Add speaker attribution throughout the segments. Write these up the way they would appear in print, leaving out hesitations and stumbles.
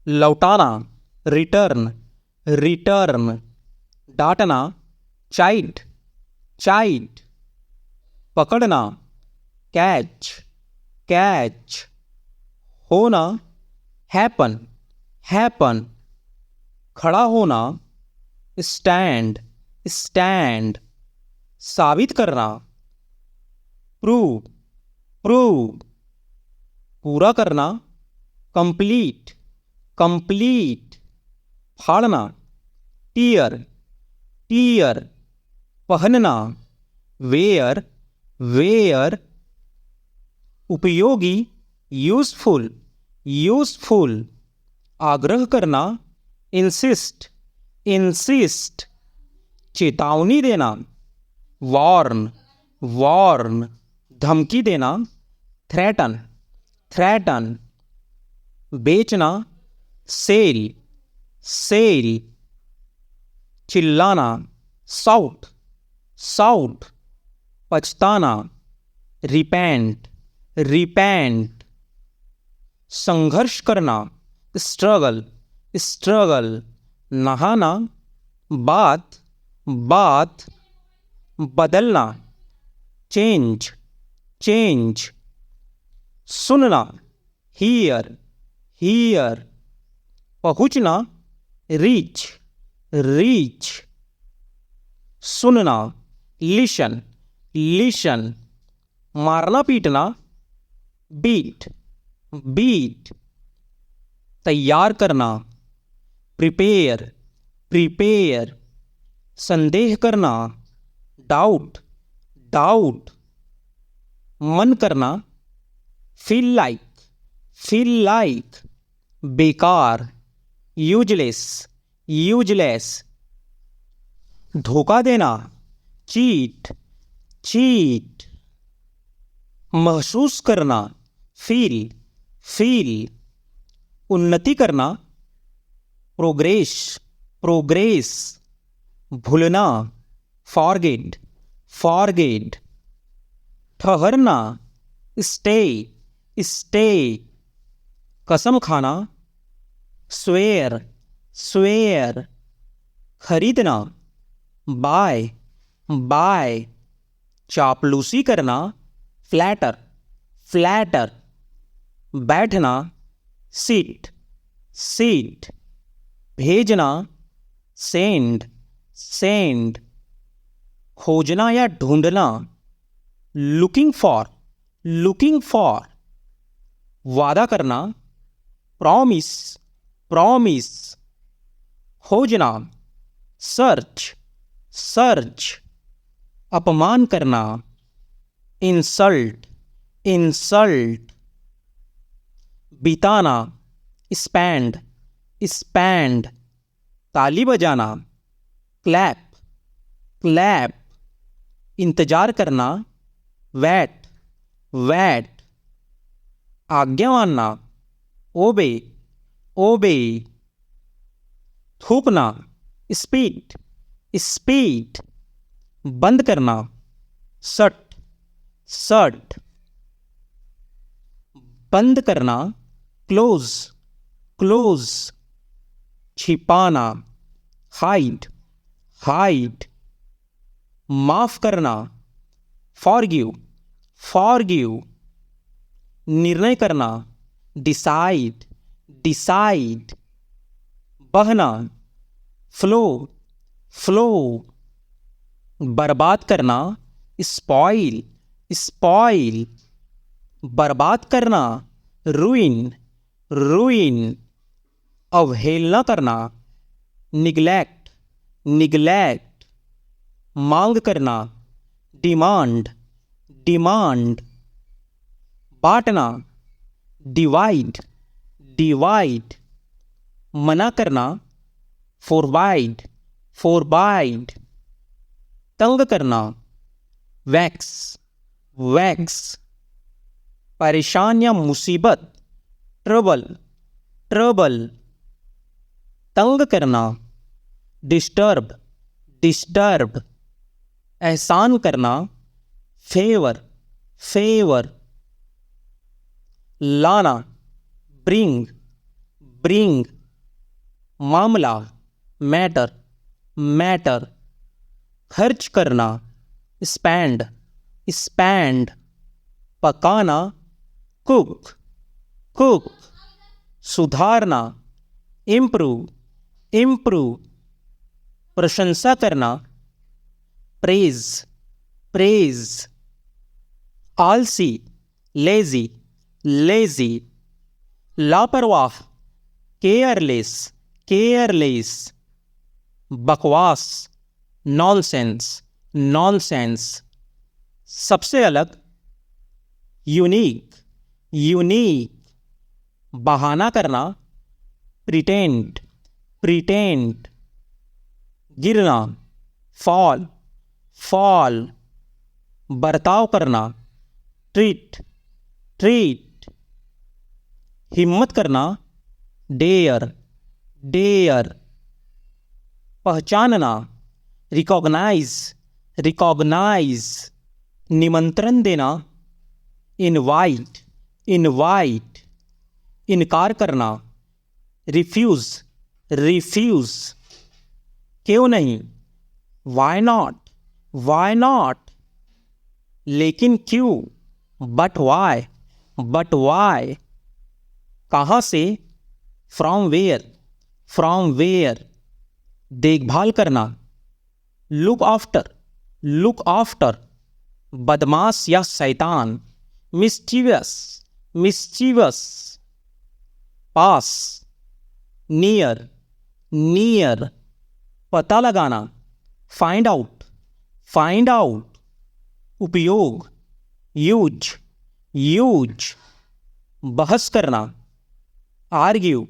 Speaker 1: लौटाना, return, return. डांटना, चाइट, चाइट। पकड़ना, catch, catch. होना, हैपन, हैपन। खड़ा होना, स्टैंड, स्टैंड। साबित करना, प्रूव, प्रूव। पूरा करना, कंप्लीट, कंप्लीट। फाड़ना, टीयर, टीयर। पहनना, वेयर, वेयर। उपयोगी, यूजफुल, यूजफुल। आग्रह करना, इंसिस्ट, इंसिस्ट। चेतावनी देना, वार्न, वार्न। धमकी देना, थ्रेटन, थ्रेटन। बेचना, सेल, सेल। चिल्लाना, साउट, साउट। पछताना, रिपेंट, रिपेंट। संघर्ष करना, स्ट्रगल, स्ट्रगल। नहाना, बात, बात। बदलना, चेंज, चेंज। सुनना, हियर, हियर। पहुंचना, रीच, रीच। सुनना, लिशन, लिशन। मारना पीटना, बीट, बीट। तैयार करना, प्रिपेयर, प्रिपेयर। संदेह करना, डाउट, डाउट। मन करना, फील लाइक, फील लाइक। बेकार, यूजलेस, यूजलेस। धोखा देना, चीट, चीट। महसूस करना, फील, फील। उन्नति करना, प्रोग्रेस, प्रोग्रेस। भूलना, फॉरगेट, फॉरगेट। ठहरना, स्टे, स्टे। कसम खाना, स्वेयर, स्वेयर। खरीदना, बाय, बाय। चापलूसी करना, फ्लैटर, फ्लैटर। बैठना, सीट, सीट। भेजना, सेंड, सेंड। खोजना या ढूंढना, लुकिंग फॉर, लुकिंग फॉर। वादा करना, प्रॉमिस, प्रॉमिस। खोजना, सर्च, सर्च। अपमान करना, इंसल्ट, इंसल्ट। बिताना, स्पेंड, स्पेंड। ताली बजाना, क्लैप, क्लैप। इंतजार करना, वैट, वैट। आज्ञा मानना, ओबे, ओबे। थूकना, स्पीट, स्पीट। बंद करना, सट, सट। बंद करना, क्लोज, क्लोज। छिपाना, हाइड, हाइड। माफ करना, फॉरगिव, फॉरगिव। निर्णय करना, डिसाइड, डिसाइड। बहना, फ्लो, फ्लो। बर्बाद करना, स्पॉइल, स्पॉइल। बर्बाद करना, रूइन, रूइन। अवहेलना करना, निग्लेक्ट, निग्लेक्ट। मांग करना, डिमांड, डिमांड। बांटना, डिवाइड, डिवाइड। मना करना, फोरबाइड, फोरबाइड। तंग करना, वैक्स, वैक्स। परेशान या मुसीबत, ट्रबल, ट्रबल। तंग करना, डिस्टर्ब, डिस्टर्ब। एहसान करना, फेवर, फेवर। लाना, ब्रिंग, ब्रिंग। मामला, मैटर, मैटर। खर्च करना, स्पेंड, स्पेंड। पकाना, कुक, कुक। सुधारना, इम्प्रूव, इम्प्रूव। प्रशंसा करना, प्रेज, प्रेज। आलसी, लेजी, लेजी। लापरवाह, केयरलेस, केयरलेस। बकवास, नॉनसेंस, नॉनसेंस। सबसे अलग, यूनिक, यूनिक। बहाना करना, प्रिटेंड, प्रिटेंड। गिरना, फॉल, फॉल। बर्ताव करना, ट्रीट, ट्रीट। हिम्मत करना, डेयर, डेयर। पहचानना, रिकॉग्नाइज, रिकॉग्नाइज। निमंत्रण देना, इनवाइट, इनवाइट। इनकार करना, रिफ्यूज, रिफ्यूज। क्यों नहीं, वाई नॉट, वाई नॉट। लेकिन क्यों, बट वाई, बट वाई। कहाँ से, फ्रॉम वेयर, फ्रॉम वेयर। देखभाल करना, लुक आफ्टर, लुक आफ्टर। बदमाश या शैतान, मिस्चीवियस, मिस्चीवियस। पास, नियर, नियर। पता लगाना, फाइंड आउट, फाइंड आउट। उपयोग, यूज, यूज। बहस करना, आर्ग्यू,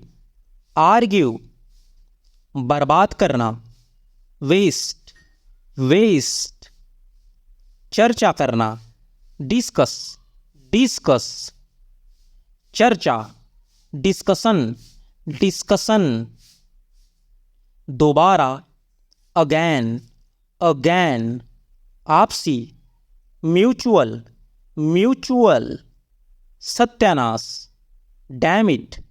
Speaker 1: आर्ग्यू। बर्बाद करना, वेस्ट, वेस्ट। चर्चा करना, डिस्कस, डिस्कस। चर्चा, डिस्कशन, डिस्कशन। दोबारा, अगैन, अगैन। आपसी, म्यूचुअल, म्यूचुअल। सत्यानाश, डैमिट,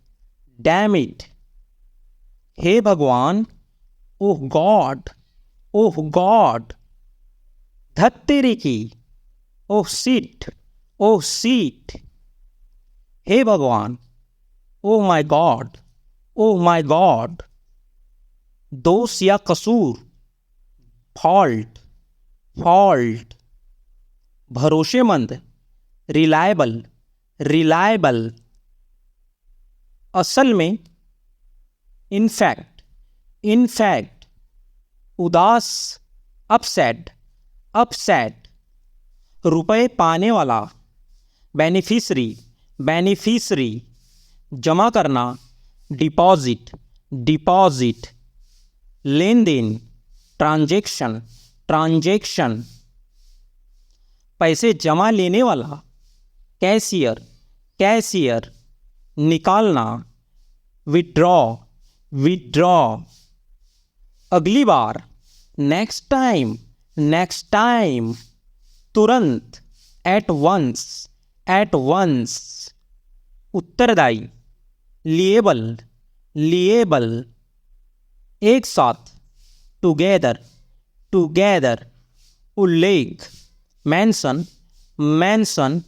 Speaker 1: डैमिट। हे भगवान, ओह गॉड, ओह गॉड। धत्तेरे की, ओह सीट, ओह सीट। हे भगवान, oh my God, oh my God. दोष या कसूर, फॉल्ट, फॉल्ट। भरोसेमंद, रिलायबल, रिलायबल। असल में, इनफैक्ट, इनफैक्ट। उदास, अपसेट, अपसेट। रुपए पाने वाला, बेनिफिशरी, बेनिफिशरी। जमा करना, डिपॉजिट, डिपॉजिट। लेन देन, ट्रांजैक्शन, ट्रांजैक्शन। पैसे जमा लेने वाला, कैशियर, कैशियर। निकालना, विड्रॉ, विड्रॉ। अगली बार, नेक्स्ट टाइम, नेक्स्ट टाइम। तुरंत, एट वंस, एट वंस। उत्तरदायी, लिएबल, लिएबल। एक साथ, टुगेदर, टुगेदर। उल्लेख, मेंशन, मेंशन।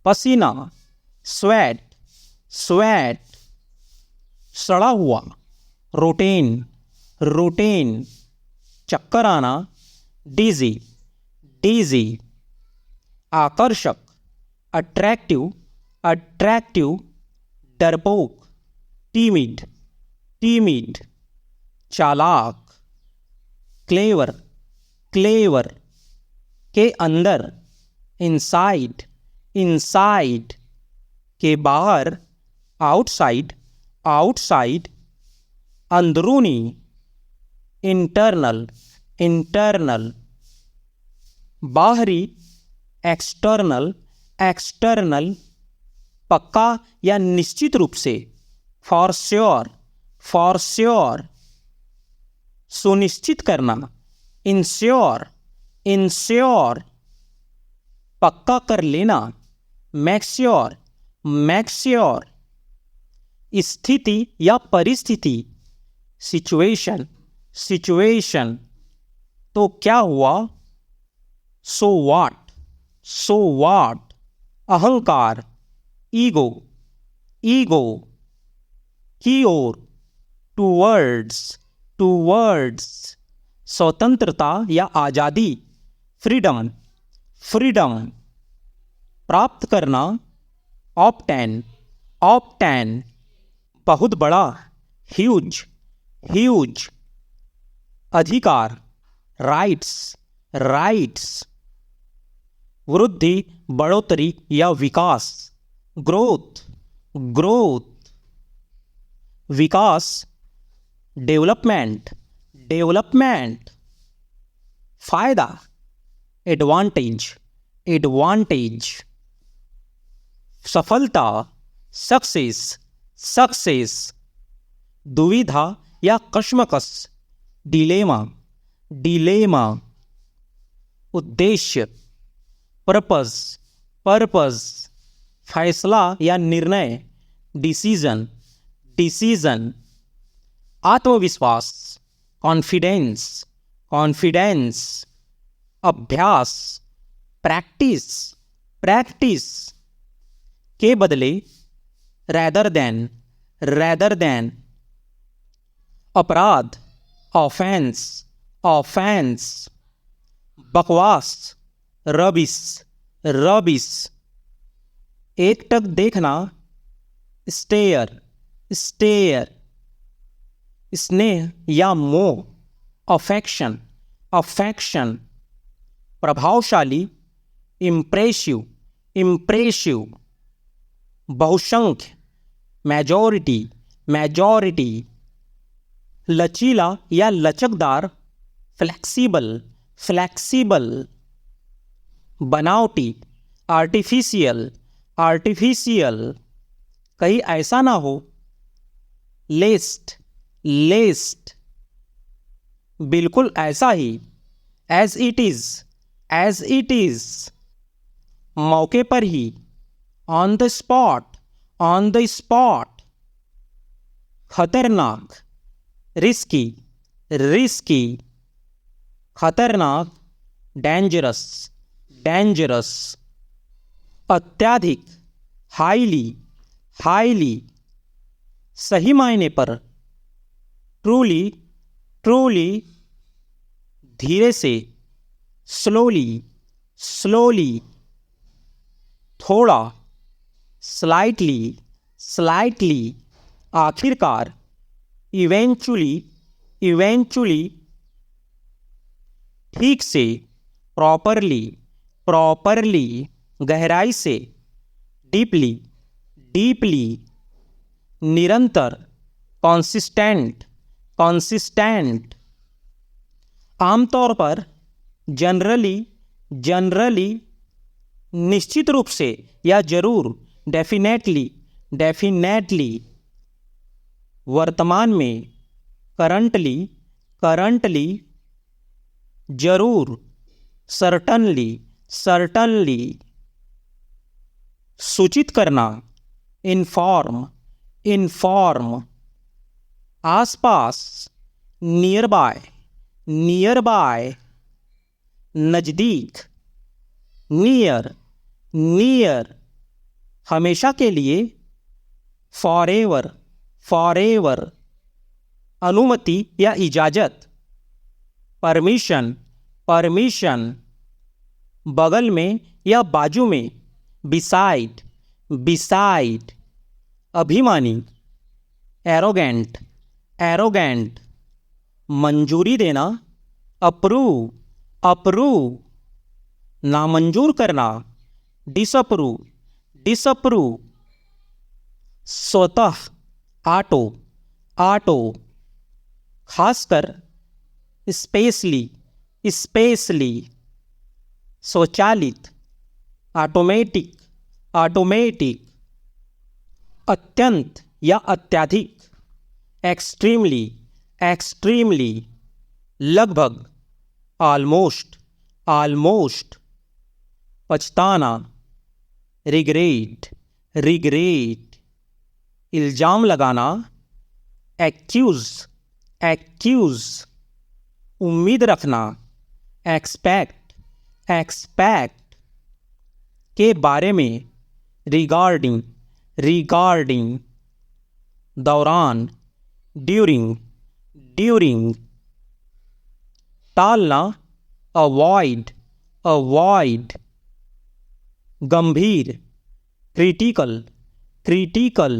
Speaker 1: पसीना, स्वेट, स्वेट। सड़ा हुआ, रोटेन, रोटेन। चक्कर आना, डीजी, डीजी। आकर्षक, अट्रैक्टिव, अट्रैक्टिव। डरपोक, टीमिड, टीमिड। चालाक, क्लेवर, क्लेवर। के अंदर, इनसाइड, इनसाइड। के बाहर, आउटसाइड, आउटसाइड। अंदरूनी, इंटरनल, इंटरनल। बाहरी, एक्सटर्नल, एक्सटर्नल। पक्का या निश्चित रूप से, फॉर श्योर, फॉर श्योर। सुनिश्चित करना, इंश्योर, इंश्योर। पक्का कर लेना, मेक श्योर, मेक श्योर। स्थिति या परिस्थिति, सिचुएशन सिचुएशन, तो क्या हुआ, सो वाट, अहंकार, ईगो ईगो, की ओर, टूवर्ड्स, स्वतंत्रता या आज़ादी, फ्रीडम, प्राप्त करना, ऑप्टेन, बहुत बड़ा, ह्यूज, अधिकार, राइट्स, वृद्धि, बढ़ोतरी या विकास, ग्रोथ, विकास, डेवलपमेंट, फायदा, एडवांटेज, सफलता, सक्सेस, दुविधा या कश्मकश, डिलेमा, उद्देश्य, पर्पस, फैसला या निर्णय, डिसीजन, आत्मविश्वास, कॉन्फिडेंस, अभ्यास, प्रैक्टिस, के बदले, रैदर देन, अपराध, ऑफेंस, बकवास, रबिश, एकटक देखना, स्टेयर, स्नेह या मोह, अफेक्शन, प्रभावशाली, इम्प्रेसिव, बहुसंख्य, मेजॉरिटी, लचीला या लचकदार, फ्लेक्सिबल, बनावटी, आर्टिफिशियल, कहीं ऐसा ना हो, लेस्ट, बिल्कुल ऐसा ही, एज इट इज, मौके पर ही, ऑन द स्पॉट, खतरनाक, रिस्की, खतरनाक, डेंजरस, अत्याधिक, हाईली, सही मायने पर, ट्रूली, धीरे से, स्लोली, थोड़ा, स्लाइटली, आखिरकार, इवेंचुअली, ठीक से, प्रॉपरली, गहराई से, डीपली, निरंतर, कॉन्सिस्टेंट, आमतौर पर, जनरली, निश्चित रूप से या जरूर, डेफिनेटली, वर्तमान में, करंटली, जरूर, सर्टनली, सूचित करना, इन्फॉर्म, आसपास, नियरबाय, नजदीक, नियर, हमेशा के लिए, फॉरएवर, अनुमति या इजाजत, परमिशन, बगल में या बाजू में, बिसाइड, अभिमानी, एरोगेंट, मंजूरी देना, अप्रूव, नामंजूर करना, डिसअप्रूव, स्वतः, ऑटो, खासकर, स्पेशली, स्वचालित, ऑटोमेटिक, अत्यंत या अत्यधिक, एक्सट्रीमली, लगभग, ऑलमोस्ट, पछताना, रिग्रेट, इल्जाम लगाना, एक्यूज, एक्यूज उम्मीद रखना, एक्सपेक्ट एक्सपेक्ट के बारे में, रिगार्डिंग रिगार्डिंग दौरान, ड्यूरिंग ड्यूरिंग टालना, अवॉइड अवॉइड गंभीर, क्रिटिकल क्रिटिकल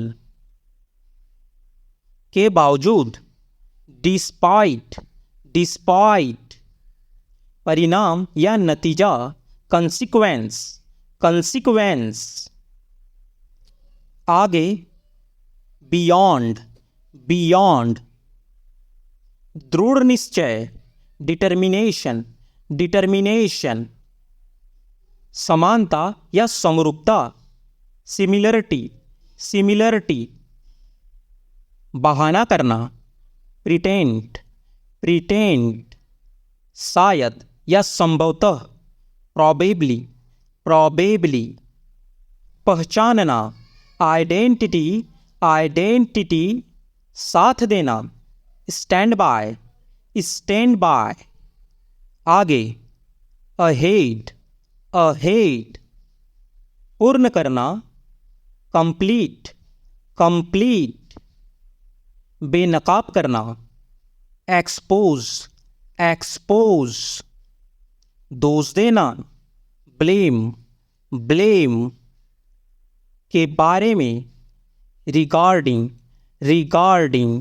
Speaker 1: के बावजूद, डिस्पाइट डिस्पाइट परिणाम या नतीजा, कंसिक्वेंस कंसिक्वेंस आगे, बियॉन्ड बियॉन्ड दृढ़ निश्चय, डिटर्मिनेशन डिटर्मिनेशन समानता या समरूपता, सिमिलरिटी सिमिलरिटी बहाना करना, प्रिटेंट प्रिटेंट शायद या संभवतः, प्रॉबेबली प्रॉबेबली पहचानना, आइडेंटिटी आइडेंटिटी साथ देना, स्टैंड बाय आगे, अहेड अहेड पूर्ण करना, कंप्लीट कंप्लीट बेनकाब करना, एक्सपोज एक्सपोज दोष देना, ब्लेम ब्लेम के बारे में, रिगार्डिंग रिगार्डिंग